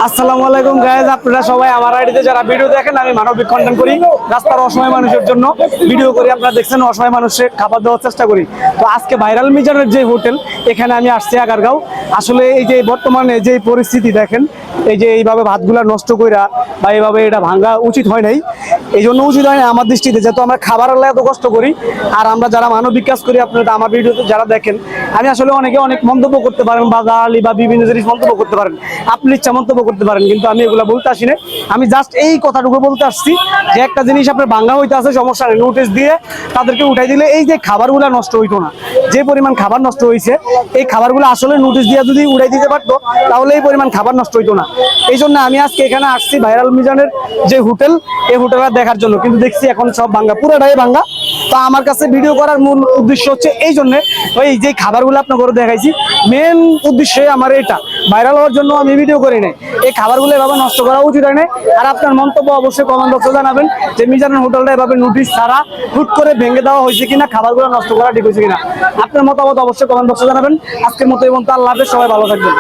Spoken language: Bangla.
আসসালামু আলাইকুম গাইজ, আপনারা সবাই আমার আইডিতে যারা ভিডিও দেখেন, আমি মানবিক কন্টেন্ট করি, রাস্তার অসহায় মানুষের জন্য ভিডিও করি। আপনারা দেখছেন অসহায় মানুষের খাবার দেওয়ার চেষ্টা করি। তো আজকে ভাইরাল মিজানের যে হোটেল, এখানে আমি আসছি আগারগাঁও। আসলে এই যে বর্তমানে যে পরিস্থিতি দেখেন, এই যে এইভাবে ভাতগুলা নষ্ট কইরা বা এইভাবে এটা ভাঙা উচিত হয় নাই। এই জন্য উচিত হয় না আমার দৃষ্টিতে, যেহেতু আমরা খাবার আল্লাহ এত কষ্ট করি, আর আমরা যারা মানবিক কাজ করি, আপনারা আমার ভিডিওতে যারা দেখেন, আমি আসলে অনেকে অনেক মন্তব্য করতে পারেন বা গালি বা বিভিন্ন জিনিস মন্তব্য করতে পারেন, আপনি ইচ্ছা মন্তব্য করতে পারেন, কিন্তু আমি এগুলো বলতে আসি না। আমি জাস্ট এই কথাটুকু বলতে আসছি যে একটা জিনিস আপনার ভাঙা হইতে আছে, সমস্যা নেই, নোটিশ দিয়ে তাদেরকে উঠাই দিলে এই যে খাবারগুলো নষ্ট হইতো না। যে পরিমাণ খাবার নষ্ট হয়েছে, এই খাবারগুলো আসলে নোটিশ দিয়ে যদি উঠাই দিতে পারতো, তাহলে এই পরিমাণ খাবার নষ্ট হইতো না। এই জন্য আমি আজকে এখানে আসছি ভাইরাল মিজানের যে হোটেল, এই হোটেলটা দেখার জন্য। কিন্তু দেখছি এখন সব ভাঙ্গা, পুরোটাই ভাঙ্গা। তো আমার কাছে ভিডিও করার মূল উদ্দেশ্য হচ্ছে এই জন্যে, ওই যে খাবারগুলো আপনার করে দেখাইছি, মেন উদ্দেশ্য আমার এটা ভাইরাল হওয়ার জন্য আমি ভিডিও করি নাই। এই খাবারগুলো এভাবে নষ্ট করা উচিত হয় না। আর আপনার মন্তব্য অবশ্যই কমেন্ট বক্সে জানাবেন যে মিজানের হোটেলটা এভাবে নোটিশ ছাড়া হুট করে ভেঙে দেওয়া হয়েছে কিনা, খাবারগুলো নষ্ট করা ঠিক হয়েছে কিনা। আপনার মতামত অবশ্যই কমেন্ট বক্সে জানাবেন। আজকের মতো এবং আল্লাহ হাফেজ, সবাই ভালো থাকবেন।